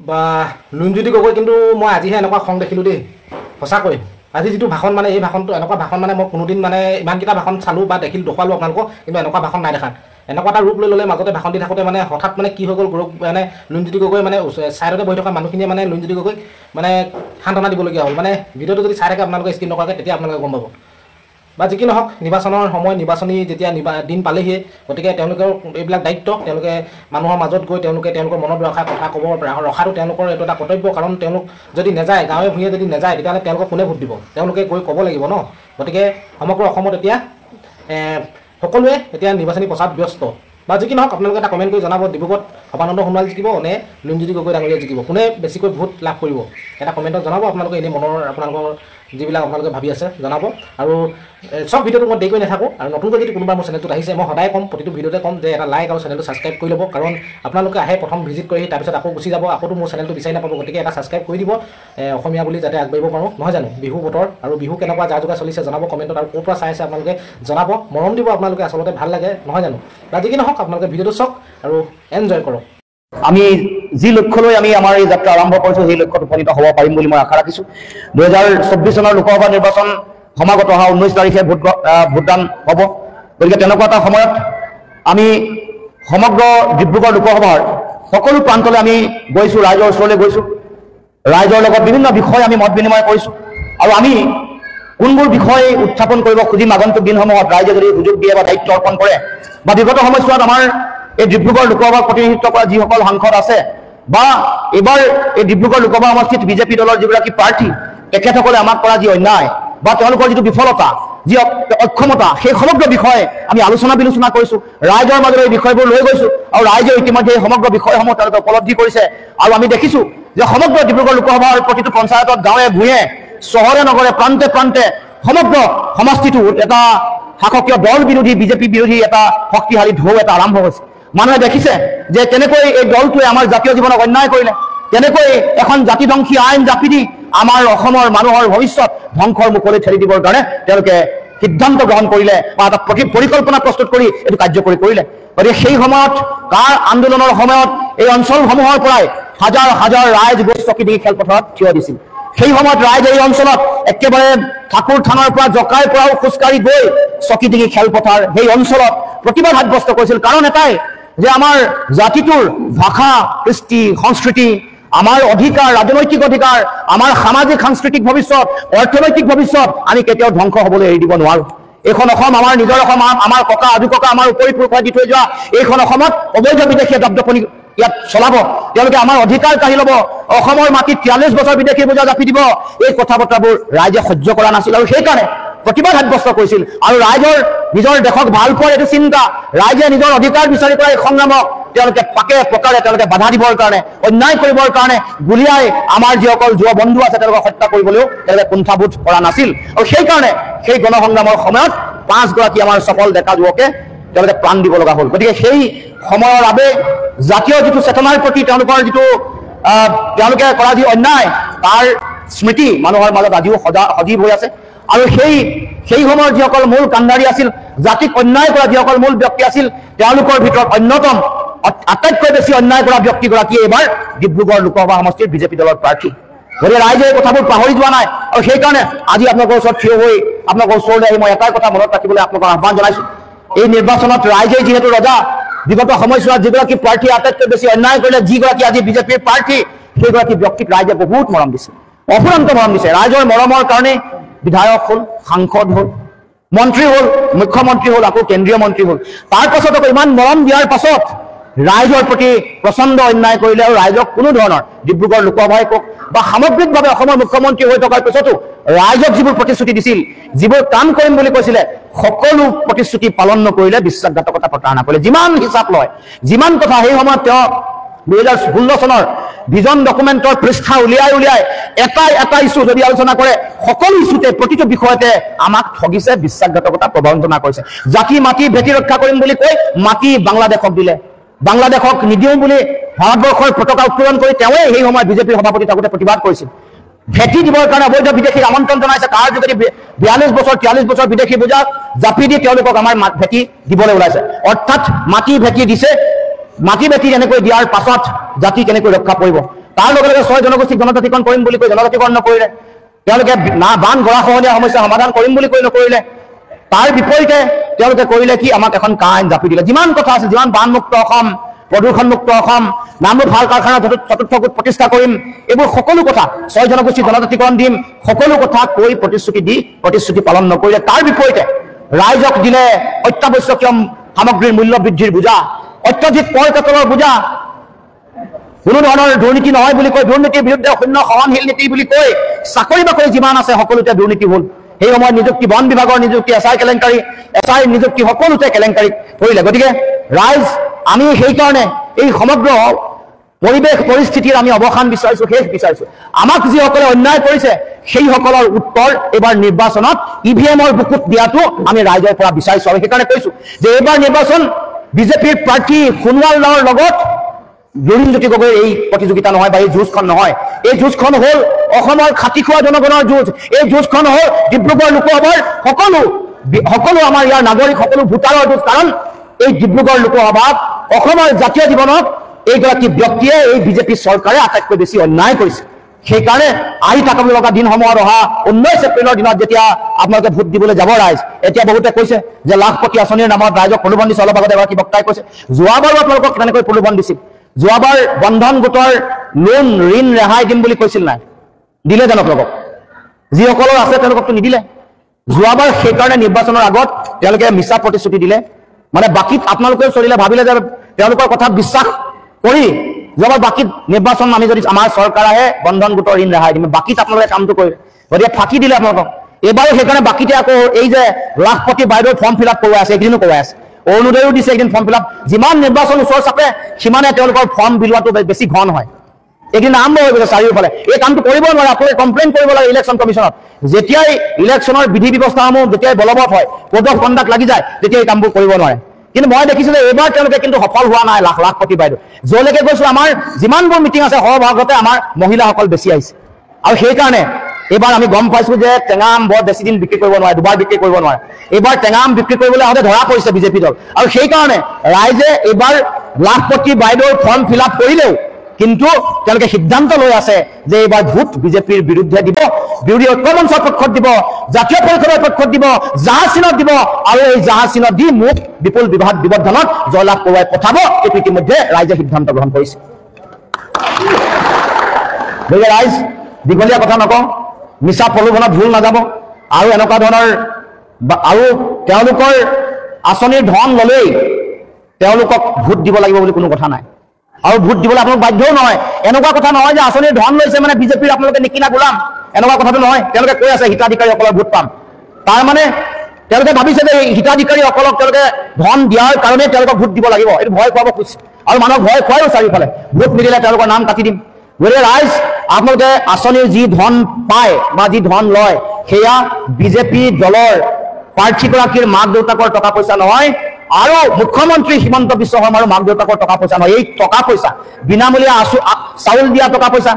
বা লুঞ্জুতি গগৈ কিন্তু মই আজিহে এনেকুৱা খং দেখিলোঁ দেই সঁচাকৈ আজি যিটো ভাষণ মানে এই ভাষণটো এনেকুৱা ভাষণ মানে মই কোনোদিন মানে ইমানকেইটা ভাষণ চালোঁ বা দেখিলোঁ দেখুৱালোঁ আপোনালোকক কিন্তু এনেকুৱা ভাষণ নাই দেখা এনেকুৱা এটা ৰূপ লৈ ল'লে মাজতে ভাষণ দি থাকোঁতে মানে হঠাৎ মানে কি হৈ গ'ল গৌৰৱ মানে লুঞ্জুতি গগৈ মানে ছাইডতে বহি থকা মানুহখিনিয়ে মানে লুঞ্জুতি গগৈক মানে সান্তনা দিবলগীয়া হ'ল মানে ভিডিঅ'টো যদি চাই থাকে আপোনালোকে স্ক্ৰীন নকৰাকৈ তেতিয়া আপোনালোকে গম পাব বা যি কি নহওক নিৰ্বাচনৰ সময় নিৰ্বাচনী যেতিয়া দিন পালেহি গতিকে তেওঁলোকৰ এইবিলাক দায়িত্ব তেওঁলোকে মানুহৰ মাজত গৈ তেওঁলোকৰ মনত ৰখা কথা ক'ব ৰখাটো তেওঁলোকৰ এইটো এটা কৰ্তব্য কাৰণ তেওঁলোক যদি নাযায় গাঁৱে ভূঞে যদি নাযায় তেতিয়াহ'লে তেওঁলোকক কোনে ভোট দিব তেওঁলোকে গৈ ক'ব লাগিব ন গতিকে সমগ্ৰ অসমত এতিয়া সকলোৱে এতিয়া নিৰ্বাচনী প্ৰচাৰত ব্যস্ত বা যি কি নহওক আপোনালোকে এটা কমেণ্ট কৰি জনাব ডিব্ৰুগড়ত সৰ্বানন্দ সোণোৱাল জিকিব নে লুঞ্জুতি গগৈ ডাঙৰীয়া জিকিব কোনে বেছিকৈ ভোট লাভ কৰিব এটা কমেণ্টত জনাব আপোনালোকে এনেই মনৰ আপোনালোকৰ যিবিলাক আপোনালোকে ভাবি আছে জনাব আৰু সব ভিডিঅ'টো মই দেৰি কৰি নাথাকোঁ আৰু নতুনকৈ যদি কোনোবা মোৰ চেনেলটোত আহিছে মই সদায় ক'ম প্ৰতিটো ভিডিঅ'তে ক'ম যে এটা লাইক আৰু চেনেলটো ছাবস্ক্ৰাইব কৰি ল'ব কাৰণ আপোনালোকে আহে প্ৰথম ভিজিট কৰি তাৰপিছত আকৌ গুচি যাব আকৌ মোৰ চেনেলটো বিচাৰি নাপাব গতিকে এটা ছাবস্ক্ৰাইব কৰি দিব অসমীয়া বুলি যাতে আগবাঢ়িব পাৰোঁ নহয় জানো বিহু বতৰ আৰু বিহু কেনেকুৱা যা যোগাৰ চলিছে জনাব কমেণ্টত আৰু ক'ৰ পৰা চাই আছে আপোনালোকে জনাব মৰম দিব আপোনালোকে আচলতে ভাল লাগে নহয় জানো বা যি কি নহওক আপোনালোকে ভিডিঅ'টো চাওক আৰু এনজয় কৰক আমি যি লক্ষ্যলৈ আমি আমাৰ এই যাত্ৰা আৰম্ভ কৰিছোঁ সেই লক্ষ্যত উপনীত হ'ব পাৰিম বুলি মই আশা ৰাখিছোঁ 2024 চনৰ লোকসভা নিৰ্বাচন সমাগত অহা 19 তাৰিখে ভোটদান হ'ব গতিকে তেনেকুৱা এটা সময়ত আমি সমগ্ৰ ডিব্ৰুগড় লোকসভাৰ সকলো প্ৰান্তলৈ আমি গৈছোঁ ৰাইজৰ ওচৰলৈ গৈছোঁ ৰাইজৰ লগত বিভিন্ন বিষয় আমি মত বিনিময় কৰিছোঁ আৰু আমি কোনবোৰ বিষয় উত্থাপন কৰিব খুজিম আগন্তুক দিনসমূহত ৰাইজে যদি সুযোগ দিয়ে বা দায়িত্ব অৰ্পণ কৰে বা বিগত সময়ছোৱাত আমাৰ এই ডিব্ৰুগড় লোকসভাক প্ৰতিনিধিত্ব কৰা যিসকল সাংসদ আছে বা এইবাৰ এই ডিব্ৰুগড় লোকসভা সমষ্টিত বিজেপি দলৰ যিগৰাকী প্ৰাৰ্থী তেখেতসকলে আমাক কৰা যি অন্যায় বা তেওঁলোকৰ যিটো বিফলতা যি অক্ষমতা সেই সমগ্ৰ বিষয়ে আমি আলোচনা বিলোচনা কৰিছোঁ ৰাইজৰ মাজত এই বিষয়বোৰ লৈ গৈছোঁ আৰু ৰাইজে ইতিমধ্যে এই সমগ্ৰ বিষয়সমূহ তেওঁলোকে উপলব্ধি কৰিছে আৰু আমি দেখিছোঁ যে সমগ্ৰ ডিব্ৰুগড় লোকসভাৰ প্ৰতিটো পঞ্চায়তত গাঁৱে ভূঞে চহৰে নগৰে প্ৰান্তে প্ৰান্তে সমগ্ৰ সমষ্টিটোত এটা শাসকীয় দল বিৰোধী বিজেপি বিৰোধী এটা শক্তিশালী ঢৌ এটা আৰম্ভ হৈছে মানুহে দেখিছে যে কেনেকৈ এই দলটোৱে আমাৰ জাতীয় জীৱনক অন্যায় কৰিলে কেনেকৈ এখন জাতিধ্বংসী আইন জাপি দি আমাৰ অসমৰ মানুহৰ ভৱিষ্যত ধ্বংসৰ মুখলৈ ঠেলি দিবৰ কাৰণে তেওঁলোকে সিদ্ধান্ত গ্ৰহণ কৰিলে বা এটা পৰিকল্পনা প্ৰস্তুত কৰি এইটো কাৰ্যকৰী কৰিলে গতিকে সেই সময়ত কাৰ আন্দোলনৰ সময়ত এই অঞ্চলসমূহৰ পৰাই হাজাৰ হাজাৰ ৰাইজ গৈ চকী দি খেলপথাৰত থিয় দিছিল সেই সময়ত ৰাইজ এই অঞ্চলত একেবাৰে ঠাকুৰ থানৰ পৰা জকাইৰ পৰাও খোজকাঢ়ি গৈ চকী ডিঙি খেলপথাৰ সেই অঞ্চলত প্ৰতিবাদ সাব্যস্ত কৰিছিল কাৰণ এটাই যে আমাৰ জাতিটোৰ ভাষা কৃষ্টি সংস্কৃতি আমাৰ অধিকাৰ ৰাজনৈতিক অধিকাৰ আমাৰ সামাজিক সাংস্কৃতিক ভৱিষ্যত অৰ্থনৈতিক ভৱিষ্যত আমি কেতিয়াও ধ্বংস হ'বলৈ এৰি দিব নোৱাৰোঁ এইখন অসম আমাৰ নিজৰ অসম আমাৰ ককা আজু ককা আমাৰ উপৰি পুৰুষাই দি থৈ যোৱা এইখন অসমত অবৈধ বিদেশীয়ে দপদপনি ইয়াত চলাব তেওঁলোকে আমাৰ অধিকাৰ কাঢ়ি ল'ব অসমৰ মাটিত 43 বছৰ বিদেশী বোজা জাপি দিব এই কথা বতৰাবোৰ ৰাইজে সহ্য কৰা নাছিল আৰু সেইকাৰণে প্ৰতিবাদ সাব্যস্ত কৰিছিল আৰু ৰাইজৰ নিজৰ দেশক ভাল পোৱাৰ এইটো চিন্তা ৰাইজে নিজৰ অধিকাৰ বিচাৰি কৰা এই সংগ্ৰামক তেওঁলোকে পাকে প্ৰকাৰে তেওঁলোকে বাধা দিবৰ কাৰণে অন্যায় কৰিবৰ কাৰণে গুলিয়াই আমাৰ যিসকল যুৱ বন্ধু আছে তেওঁলোকক হত্যা কৰিবলৈও তেওঁলোকে কুণ্ঠাবোধ কৰা নাছিল আৰু সেইকাৰণে সেই গণসংগ্ৰামৰ সময়ত 5 গৰাকী আমাৰ সফল ডেকা যুৱকে তেওঁলোকে প্ৰাণ দিব লগা হ'ল গতিকে সেই সময়ৰ বাবে জাতীয় যিটো চেতনাৰ প্ৰতি তেওঁলোকৰ যিটো তেওঁলোকে কৰা যি অন্যায় তাৰ স্মৃতি মানুহৰ মাজত আজিও সজীৱ হৈ আছে আৰু সেই সময়ৰ যিসকল মূল কাণ্ডাৰী আছিল জাতিক অন্যায় কৰা যিসকল মূল ব্যক্তি আছিল তেওঁলোকৰ ভিতৰত অন্যতম আটাইতকৈ বেছি অন্যায় কৰা ব্যক্তিগৰাকীয়ে এইবাৰ ডিব্ৰুগড় লোকসভা সমষ্টিৰ বিজেপি দলৰ প্ৰাৰ্থী গতিকে ৰাইজে এই কথাবোৰ পাহৰি যোৱা নাই আৰু সেইকাৰণে আজি আপোনালোকৰ ওচৰত থিয় হৈ আপোনালোকৰ ওচৰলৈ আহি মই এটাই কথা মনত ৰাখিবলৈ আপোনালোকক আহ্বান জনাইছোঁ এই নিৰ্বাচনত ৰাইজে যিহেতু ৰজা বিগত সময়ছোৱাত যিগৰাকী প্ৰাৰ্থীয়ে আটাইতকৈ বেছি অন্যায় কৰিলে যিগৰাকী আজি বিজেপিৰ প্ৰাৰ্থী সেইগৰাকী ব্যক্তিক ৰাইজে বহুত মৰম দিছে অফুৰন্ত মৰম দিছে ৰাইজৰ মৰমৰ কাৰণে বিধায়ক হ'ল সাংসদ হ'ল মন্ত্ৰী হ'ল মুখ্যমন্ত্ৰী হ'ল আকৌ কেন্দ্ৰীয় মন্ত্ৰী হ'ল তাৰ পাছত আকৌ ইমান মৰম দিয়াৰ পাছত ৰাইজৰ প্ৰতি প্ৰচণ্ড অন্যায় কৰিলে আৰু ৰাইজক কোনো ধৰণৰ ডিব্ৰুগড় লোকসভাই কওক বা সামগ্ৰিকভাৱে অসমৰ মুখ্যমন্ত্ৰী হৈ থকাৰ পিছতো ৰাইজক যিবোৰ প্ৰতিশ্ৰুতি দিছিল যিবোৰ কাম কৰিম বুলি কৈছিলে সকলো প্ৰতিশ্ৰুতি পালন নকৰিলে বিশ্বাসঘাতকতা প্ৰতাৰণা কৰিলে যিমান হিচাপ লয় যিমান কথা সেই সময়ত তেওঁ 2016 চনৰ ভিজন ডকুমেণ্টৰ পৃষ্ঠা উলিয়াই এটা ইছ্যু যদি আলোচনা কৰে সকলো ইছ্যুতে প্ৰতিটো বিষয়তে আমাক ঠগিছে বিশ্বাসঘাতকতা প্ৰবঞ্চনা কৰিছে জাতি মাটি ভেটি ৰক্ষা কৰিম বুলি কৈ মাটি বাংলাদেশক দিলে বাংলাদেশক নিদিওঁ বুলি ভাৰতবৰ্ষৰ পতাকা উত্তোলন কৰি তেওঁৱে সেই সময়ত বিজেপিৰ সভাপতি থাকোঁতে প্ৰতিবাদ কৰিছিল ভেটি দিবৰ কাৰণে অবৈধ বিদেশীক আমন্ত্ৰণ জনাইছে তাৰ যোগেদি 42 বছৰ 43 বছৰ বিদেশী বোজা জাপি দি তেওঁলোকক আমাৰ ভেটি দিবলৈ ওলাইছে অৰ্থাৎ মাটি ভেটি দিছে মাটি ভেটি এনেকৈ দিয়াৰ পাছত জাতি কেনেকৈ ৰক্ষা কৰিব তাৰ লগে লগে 6 জনগোষ্ঠীক জনজাতিকৰণ কৰিম বুলি কৈ জনজাতিকৰণ নকৰিলে তেওঁলোকে না বান গৰাখহনীয়া সমস্যা সমাধান কৰিম বুলি কৈ নকৰিলে তাৰ বিপৰীতে তেওঁলোকে কৰিলে কি আমাক এখন কাইন জাপি দিলে যিমান কথা আছে যিমান বানমুক্ত অসম প্ৰদূষণমুক্ত অসম নামৰূপ হাল কাৰখানা চতুৰ্থ গোট প্ৰতিষ্ঠা কৰিম এইবোৰ সকলো কথা 6 জনগোষ্ঠী জনজাতিকৰণ দিম সকলো কথা কৈ প্ৰতিশ্ৰুতি পালন নকৰিলে তাৰ বিপৰীতে ৰাইজক দিলে অত্যাৱশ্যকীয় সামগ্ৰীৰ মূল্য বৃদ্ধিৰ বোজা অত্যধিক কৰ কাটলৰ বোজা কোনো ধৰণৰ দুৰ্নীতি নহয় বুলি কৈ দুৰ্নীতিৰ বিৰুদ্ধে শূন্য সহনশীল নীতি বুলি কৈ চাকৰি বাকৰি যিমান আছে সকলোতে দুৰ্নীতি হ'ল সেই সময়ত নিযুক্তি বন বিভাগৰ নিযুক্তি এছআই কেলেংকাৰী এছআই নিযুক্তি সকলোতে কেলেংকাৰী কৰিলে গতিকে ৰাইজ আমি সেইকাৰণে এই সমগ্ৰ পৰিৱেশ পৰিস্থিতিৰ আমি অৱসান বিচাৰিছোঁ শেষ বিচাৰিছোঁ আমাক যিসকলে অন্যায় কৰিছে সেইসকলৰ উত্তৰ এইবাৰ নিৰ্বাচনত ইভিএমৰ বুকুত দিয়াটো আমি ৰাইজৰ পৰা বিচাৰিছোঁ আৰু সেইকাৰণে কৈছোঁ যে এইবাৰ নিৰ্বাচন বিজেপিৰ প্ৰাৰ্থী সোণোৱালৰ লগত জুৰিনজ্যোতি গগৈৰ এই প্ৰতিযোগিতা নহয় বা এই যুঁজখন নহয় এই যুঁজখন হ'ল অসমৰ খাটি খোৱা জনগণৰ যুঁজ এই যুঁজখন হ'ল ডিব্ৰুগড় লোকসভাৰ সকলো আমাৰ ইয়াৰ নাগৰিক সকলো ভোটাৰৰ যুঁজ কাৰণ এই ডিব্ৰুগড় লোকসভাত অসমৰ জাতীয় জীৱনত এইগৰাকী ব্যক্তিয়ে এই বিজেপি চৰকাৰে আটাইতকৈ বেছি অন্যায় কৰিছে সেইকাৰণে আহি থাকিব লগা দিনসমূহত অহা 19 এপ্ৰিলৰ দিনত যেতিয়া আপোনালোকে ভোট দিবলৈ যাব ৰাইজ এতিয়া বহুতে কৈছে যে লাখপতি আঁচনিৰ নামত ৰাইজক প্ৰলোভন দিছে অলপ আগতে এগৰাকী বক্তাই কৈছে যোৱাবাৰো আপোনালোকক কেনেকৈ প্ৰলোভন দিছিল যোৱাবাৰ বন্ধন গোটৰ লোন ঋণ ৰেহাই দিম বুলি কৈছিল নাই দিলে জানো আপোনালোকক যিসকলৰ আছে তেওঁলোককতো নিদিলে যোৱাবাৰ সেইকাৰণে নিৰ্বাচনৰ আগত তেওঁলোকে মিছা প্ৰতিশ্ৰুতি দিলে মানে বাকীত আপোনালোকে চলিলে ভাবিলে যে তেওঁলোকৰ কথা বিশ্বাস কৰি যোৱাবাৰ বাকীত নিৰ্বাচন আমি যদি আমাৰ চৰকাৰ আহে বন্ধন গোটৰ ঋণ ৰেহাই দিম বাকীত আপোনালোকে কামটো কৰিলে গতিকে ফাঁকি দিলে আপোনালোকক এইবাৰো সেইকাৰণে বাকীতে আকৌ এই যে লাখপতি বাইদেউৰ ফৰ্ম ফিল আপ কৰোৱাই আছে এইকেইদিনো কৰোৱাই আছে অৰুণোদয়ো দিছে একদিন ফৰ্ম ফিল আপ যিমান নিৰ্বাচন ওচৰ চাপে সিমানে তেওঁলোকৰ ফৰ্ম বিলোৱাটো বেছি ঘন হয় একদিন আৰম্ভ হৈ গৈছে চাৰিওফালে এই কামটো কৰিব নোৱাৰে আপোনালোকে কমপ্লেইন কৰিব লাগে ইলেকশ্যন কমিশ্যনত যেতিয়াই ইলেকশ্যনৰ বিধি ব্যৱস্থাসমূহ যেতিয়াই বলবৎ হয় কোড অফ কণ্ডাক্ট লাগি যায় তেতিয়া এই কামবোৰ কৰিব নোৱাৰে কিন্তু মই দেখিছোঁ যে এইবাৰ তেওঁলোকে কিন্তু সফল হোৱা নাই লাখপতি বাইদেউ যলৈকে গৈছোঁ আমাৰ যিমানবোৰ মিটিং আছে সৰহভাগতে আমাৰ মহিলাসকল বেছি আহিছে আৰু সেইকাৰণে এইবাৰ আমি গম পাইছোঁ যে টেঙাম বৰ বেছি দিন বিক্ৰী কৰিব নোৱাৰে দুবাৰ বিক্ৰী কৰিব নোৱাৰে এইবাৰ টেঙাম বিক্ৰী কৰিবলৈ আহোঁতে ধৰা পৰিছে বিজেপি দল আৰু সেইকাৰণে ৰাইজে এইবাৰ লাখপতি বাইদেউৰ ফৰ্ম ফিল আপ কৰিলেও কিন্তু তেওঁলোকে সিদ্ধান্ত লৈ আছে যে এইবাৰ ভোট বিজেপিৰ বিৰুদ্ধে দিব বিৰোধী ঐক্য মঞ্চৰ পক্ষত দিব জাতীয় পৰিষদৰ পক্ষত দিব জাহাজ চিনত দিব আৰু এই জাহাজ চিনত দি মোক বিপুল বিবৰ্ধনত জয়লাভ কৰোৱাই পঠাব এইটো ইতিমধ্যে ৰাইজে সিদ্ধান্ত গ্ৰহণ কৰিছে গতিকে ৰাইজ দীঘলীয়া কথা নকওঁ মিছা প্ৰলোভনত ভুল নাযাব আৰু এনেকুৱা ধৰণৰ আৰু তেওঁলোকৰ আঁচনিৰ ধন ল'লেই তেওঁলোকক ভোট দিব লাগিব বুলি কোনো কথা নাই আৰু ভোট দিবলৈ আপোনালোক বাধ্যও নহয় এনেকুৱা কথা নহয় যে আঁচনিৰ ধন লৈছে মানে বিজেপিৰ আপোনালোকে নিকিনা গোলাম এনেকুৱা কথাটো নহয় তেওঁলোকে কৈ আছে হিতাধিকাৰীসকলৰ ভোট পাম তাৰ মানে তেওঁলোকে ভাবিছে যে হিতাধিকাৰীসকলক তেওঁলোকে ধন দিয়াৰ কাৰণে তেওঁলোকক ভোট দিব লাগিব এইটো ভয় খুৱাব খুজিছে আৰু মানুহক ভয় খুৱায়ো চাৰিওফালে ভোট নিদিলে তেওঁলোকৰ নাম কাটি দিম গতিকে ৰাইজ আপোনালোকে আঁচনিৰ যি ধন পায় বা যি ধন লয় সেয়া বিজেপি দলৰ প্ৰাৰ্থীগৰাকীৰ মাক দেউতাকৰ টকা পইচা নহয় আৰু মুখ্যমন্ত্ৰী হিমন্ত বিশ্ব শৰ্মাৰ মাক দেউতাকৰ টকা পইচা নহয় এই টকা পইচা বিনামূলীয়া চাউল দিয়া টকা পইচা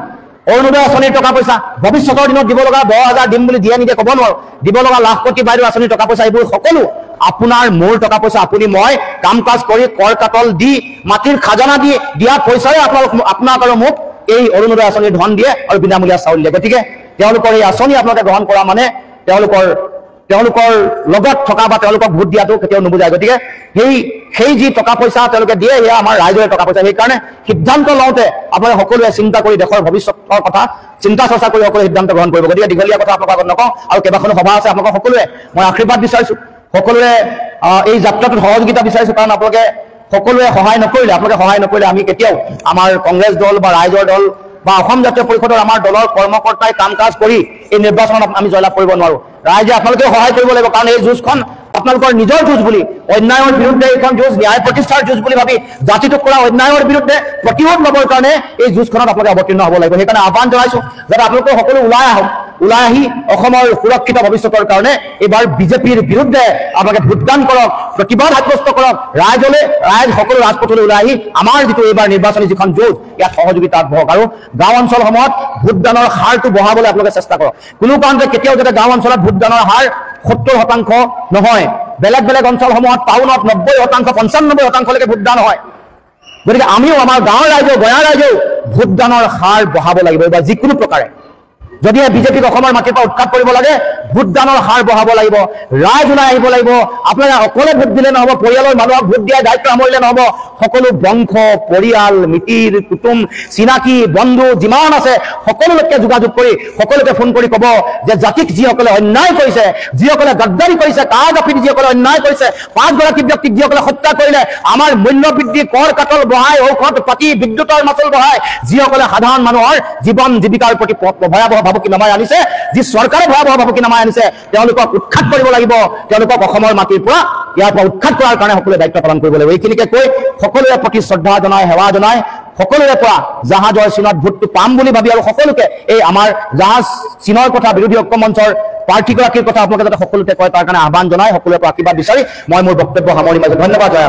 অৰুণোদয় আঁচনিৰ টকা পইচা ভৱিষ্যতৰ দিনত দিব লগা 10,000 দিম বুলি দিয়ে নিদিয়ে ক'ব নোৱাৰো দিব লগা লাখপতি বাইদেউ আঁচনিৰ টকা পইচা এইবোৰ সকলো আপোনাৰ মোৰ টকা পইচা আপুনি মই কাম কাজ কৰি কৰ কাটল দি মাটিৰ খাজানা দি দিয়া পইচাৰে আপোনাক আৰু মোক এই অৰুণোদয় আঁচনিৰ ধন দিয়ে আৰু বিনামূলীয়া চাউল দিয়ে গতিকে তেওঁলোকৰ এই আঁচনি আপোনালোকে গ্ৰহণ কৰা মানে তেওঁলোকৰ লগত থকা বা তেওঁলোকক ভোট দিয়াটো কেতিয়াও নুবুজায় গতিকে সেই যি টকা পইচা তেওঁলোকে দিয়ে সেয়া আমাৰ ৰাইজৰে টকা পইচা সেইকাৰণে সিদ্ধান্ত লওঁতে আপোনালোকে সকলোৱে চিন্তা কৰি দেশৰ ভৱিষ্যতৰ কথা চিন্তা চৰ্চা কৰি সকলোৱে সিদ্ধান্ত গ্ৰহণ কৰিব গতিকে দীঘলীয়া কথা আপোনালোকৰ আগত নকওঁ আৰু কেইবাখনো সভা আছে আপোনালোকক সকলোৱে মই আশীৰ্বাদ বিচাৰিছোঁ সকলোৱে এই যাত্ৰাটোত সহযোগিতা বিচাৰিছোঁ কাৰণ আপোনালোকে সকলোৱে সহায় নকৰিলে আমি কেতিয়াও আমাৰ কংগ্ৰেছ দল বা ৰাইজৰ দল বা অসম জাতীয় পৰিষদৰ আমাৰ দলৰ কৰ্মকৰ্তাই কাম কাজ কৰি এই নিৰ্বাচনত আমি জয়লাভ কৰিব নোৱাৰোঁ ৰাইজে আপোনালোকেও সহায় কৰিব লাগিব কাৰণ এই যুঁজখন আপোনালোকৰ নিজৰ যুঁজ বুলি অন্যায়ৰ বিৰুদ্ধে এইখন যুঁজ ন্যায় প্ৰতিষ্ঠাৰ যুঁজ বুলি ভাবি জাতিটোক কৰা অন্যায়ৰ বিৰুদ্ধে প্ৰতিৰোধ ল'বৰ কাৰণে এই যুঁজখনত আপোনালোকে অৱতীৰ্ণ হ'ব লাগিব সেইকাৰণে আহ্বান জনাইছোঁ যাতে আপোনালোকে সকলো ওলাই আহি অসমৰ সুৰক্ষিত ভৱিষ্যতৰ কাৰণে এইবাৰ বিজেপিৰ বিৰুদ্ধে আপোনালোকে ভোটদান কৰক প্ৰতিবাদ সাব্যস্ত কৰক ৰাইজ সকলো ৰাজপথলৈ ওলাই আহি আমাৰ যিটো এইবাৰ নিৰ্বাচনী যিখন যুঁজ ইয়াত সহযোগিতা আগবঢ়াওক আৰু গাঁও অঞ্চলসমূহত ভোটদানৰ হাৰটো বঢ়াবলৈ আপোনালোকে চেষ্টা কৰক কোনো কাৰণতে কেতিয়াও যাতে গাঁও অঞ্চলত ভোটদানৰ হাৰ 70% নহয় বেলেগ অঞ্চলসমূহত টাউনত 90%, 95%লৈকে ভোটদান হয় গতিকে আমিও আমাৰ গাঁৱৰ ৰাইজেও গঞাৰ ৰাইজেও ভোটদানৰ হাৰ বঢ়াব লাগিব বা যিকোনো প্ৰকাৰে যদিহে বিজেপিক অসমৰ মাটিৰ পৰা উৎখাত কৰিব লাগে ভোটদানৰ হাৰ বঢ়াব লাগিব ৰাইজ ওলাই আহিব লাগিব আপোনালোকে অকলে ভোট দিলে নহ'ব পৰিয়ালৰ মানুহক ভোট দিয়াৰ দায়িত্ব সামৰিলে নহ'ব সকলো বংশ পৰিয়াল মিতিৰ কুটুম চিনাকি বন্ধু যিমান আছে সকলোকে যোগাযোগ কৰি সকলোকে ফোন কৰি ক'ব যে জাতিক যিসকলে অন্যায় কৰিছে যিসকলে গাদ্দাৰী কৰিছে কাগাফিৰ যিসকলে অন্যায় কৰিছে 5 গৰাকী ব্যক্তিক যিসকলে হত্যা কৰিলে আমাৰ মূল্য বৃদ্ধি কৰ কাটল বঢ়াই ঔষধ পাতি বিদ্যুতৰ মাচুল বঢ়াই যিসকলে সাধাৰণ মানুহৰ জীৱন জীৱিকাৰ প্ৰতি ভয়াৱহ ভাবুকি নমাই আনিছে যি চৰকাৰে ভয়াৱহ ভাবুকি নমাই আনিছে তেওঁলোকক উৎখাত কৰিব লাগিব তেওঁলোকক অসমৰ মাটিৰ পৰা ইয়াৰ পৰা উৎখাত কৰাৰ কাৰণে সকলোৱে দায়িত্ব পালন কৰিব লাগিব এইখিনিকে কৈ সকলোৰে প্ৰতি শ্ৰদ্ধা জনাই সেৱা জনাই সকলোৰে পৰা জাহাজৰ চিনত ভোটটো পাম বুলি ভাবি আৰু সকলোকে এই আমাৰ জাহাজ চিনৰ কথা বিৰোধী ঐক্য মঞ্চৰ প্ৰাৰ্থীগৰাকীৰ কথা আপোনালোকে যাতে সকলোতে কয় তাৰ কাৰণে আহ্বান জনাই সকলোৰে পৰা আশীৰ্বাদ বিচাৰি মই মোৰ বক্তব্য সামৰি মাৰিছোঁ ধন্যবাদ জয়